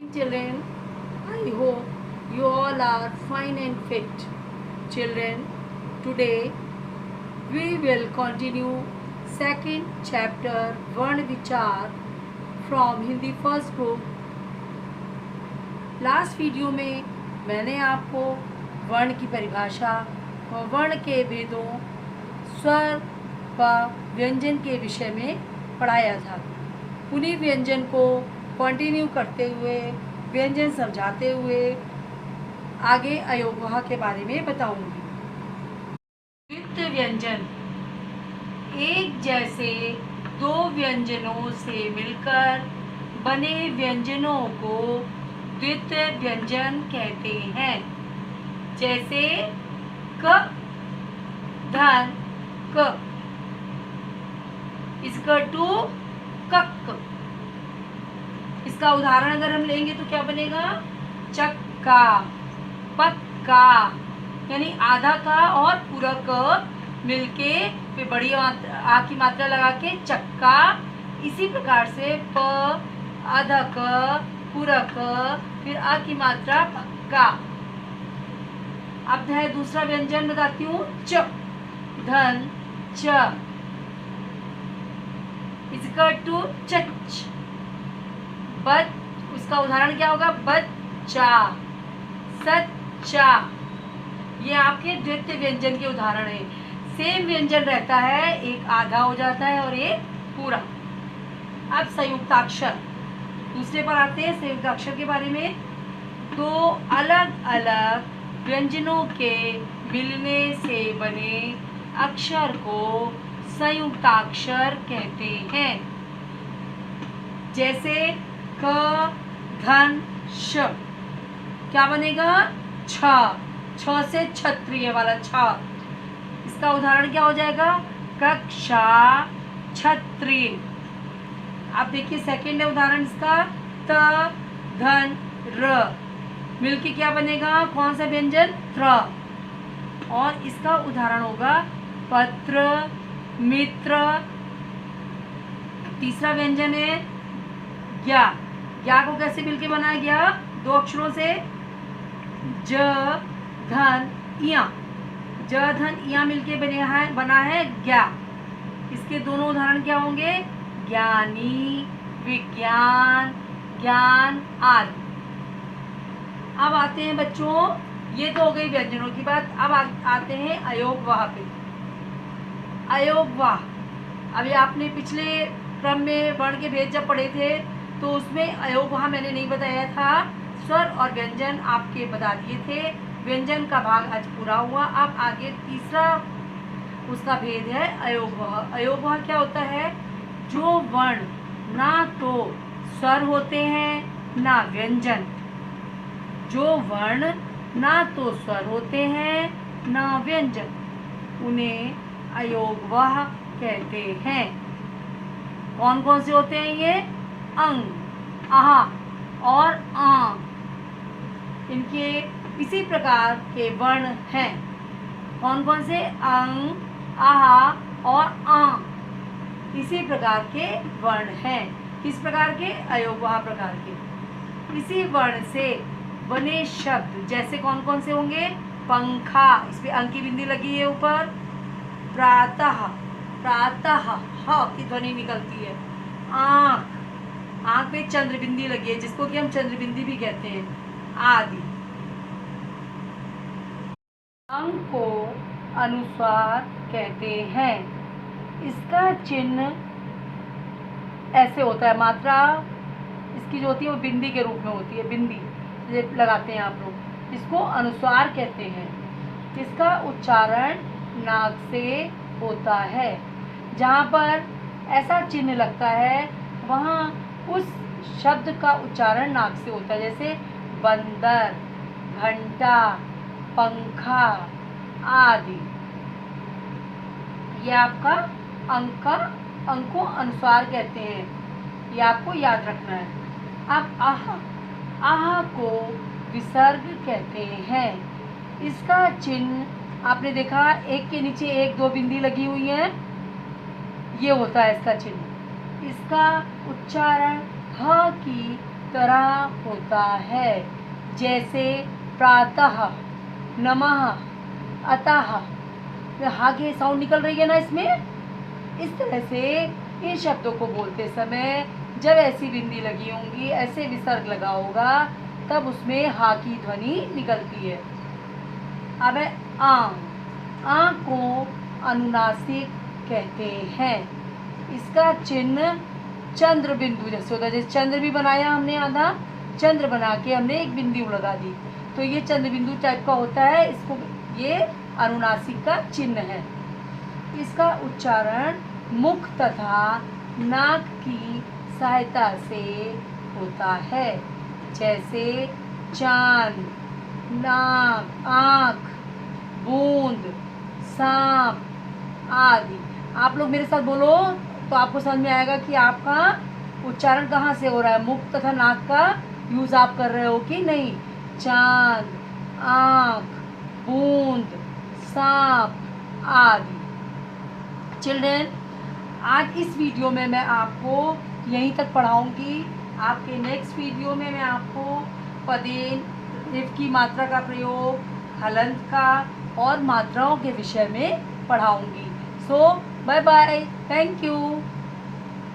Children, I hope you all are fine and fit. Children, today we will continue second chapter Varn Vichar from Hindi first book. Last video में मैंने आपको वर्ण की परिभाषा और वर्ण के भेदों, स्वर व व्यंजन के विषय में पढ़ाया था। उन्हीं व्यंजन को कंटिन्यू करते हुए, व्यंजन समझाते हुए आगे अयोगवाह के बारे में बताऊंगी। द्वित्व व्यंजन एक जैसे दो व्यंजनों से मिलकर बने व्यंजनों को द्वित्व व्यंजन कहते हैं। जैसे क धन क इसका टू कक। इसका उदाहरण अगर हम लेंगे तो क्या बनेगा? चक्का, पक्का, यानी आधा का और पूरा क मिलके फिर बड़ी आ की मात्रा लगा के चक्का। इसी प्रकार से प, आधा क, पूरा क, फिर आ की मात्रा पक्का। अब है दूसरा व्यंजन बताती हूँ, च, धन च, इसका टू चच। बच, उसका उदाहरण क्या होगा? बच्चा, सच्चा। ये आपके द्वितीय व्यंजन के उदाहरण है। सेम व्यंजन रहता है, एक आधा हो जाता है और एक पूरा। अब संयुक्ताक्षर दूसरे पर आते हैं। संयुक्ताक्षर के बारे में दो अलग अलग व्यंजनों के मिलने से बने अक्षर को संयुक्ताक्षर कहते हैं। जैसे क, धन श, क्या बनेगा? छ, छ से क्षत्रिय वाला छ। इसका उदाहरण क्या हो जाएगा? कक्षा, क्षत्रिय। आप देखिए सेकेंड है उदाहरण इसका, त, धन र, मिलके क्या बनेगा? कौन सा व्यंजन? त्र। और इसका उदाहरण होगा पत्र, मित्र। तीसरा व्यंजन है ज्ञा। ज्ञा को कैसे मिलके बनाया गया? दो अक्षरों से, ज, धन, इया। ज, धन, इया मिलके बना है ज्ञा। इसके दोनों उदाहरण क्या होंगे? ज्ञानी, विज्ञान, ज्ञान आदि। अब आते हैं बच्चों, ये तो हो गई व्यंजनों की बात। अब आते हैं अयोगवाह पे। अयोगवाह, अभी आपने पिछले क्रम में वर्ण के भेद जब पढ़े थे तो उसमें अयोगवाह मैंने नहीं बताया था। स्वर और व्यंजन आपके बता दिए थे। व्यंजन का भाग आज पूरा हुआ। अब आगे तीसरा उसका भेद है अयोगवाह। अयोगवाह क्या होता है? जो वर्ण ना तो स्वर होते हैं ना व्यंजन। जो वर्ण ना तो स्वर होते हैं ना व्यंजन, उन्हें अयोगवाह कहते हैं। कौन कौन से होते हैं ये? अंग, आहा और आ। इनके इसी प्रकार के वर्ण हैं। कौन कौन से? अंग, आहा और आ। इसी प्रकार के वर्ण हैं। किस प्रकार के? अयोगवाह प्रकार के। इसी वर्ण से बने शब्द जैसे कौन कौन से होंगे? पंखा, इस पे अंक की बिंदी लगी है ऊपर। प्रातः, प्रातः ह की ध्वनि निकलती है। आँख, आँख पे चंद्र बिंदी लगी है जिसको कि हम चंद्र बिंदी भी कहते हैं, आदि। अंक को अनुस्वार कहते हैं। इसका चिन्ह ऐसे होता है, मात्रा इसकी जो होती है वो बिंदी के रूप में होती है। बिंदी लगाते हैं आप लोग, इसको अनुस्वार कहते हैं। इसका उच्चारण नाक से होता है। जहाँ पर ऐसा चिन्ह लगता है वहाँ उस शब्द का उच्चारण नाक से होता है। जैसे बंदर, घंटा, पंखा आदि। ये आपका अंक को अनुस्वार कहते हैं। ये आपको याद रखना है। अब आह, आह को विसर्ग कहते हैं। इसका चिन्ह आपने देखा, एक के नीचे एक दो बिंदी लगी हुई है, ये होता है इसका चिन्ह। इसका उच्चारण ह की तरह होता है, जैसे प्रातः, नमः, अतः। हा के साउंड निकल रही है ना इसमें। इस तरह से इन शब्दों को बोलते समय जब ऐसी बिंदी लगी होंगी, ऐसे विसर्ग लगा होगा, तब उसमें हा की ध्वनि निकलती है। अब है आंख को अनुनासिक कहते हैं। इसका चिन्ह चंद्र बिंदु जैसे होता है, जैसे चंद्र भी बनाया हमने, आधा चंद्र बना के हमने एक बिंदु लगा दी, तो ये चंद्र बिंदु टाइप का होता है। इसको ये अनुनासिक का चिन्ह है। इसका उच्चारण मुख तथा नाक की सहायता से होता है, जैसे चांद, नाक, आँख, बूंद, सांप आदि। आप लोग मेरे साथ बोलो तो आपको समझ में आएगा कि आपका उच्चारण कहाँ से हो रहा है, मुख तथा नाक का यूज आप कर रहे हो कि नहीं। चांद, आँख, बूंद, सांप आदि। चिल्ड्रेन, आज इस वीडियो में मैं आपको यहीं तक पढ़ाऊंगी। आपके नेक्स्ट वीडियो में मैं आपको पदेन, रिफ की मात्रा का प्रयोग, हलंत का और मात्राओं के विषय में पढ़ाऊंगी। सो बाय बाय, थैंक यू।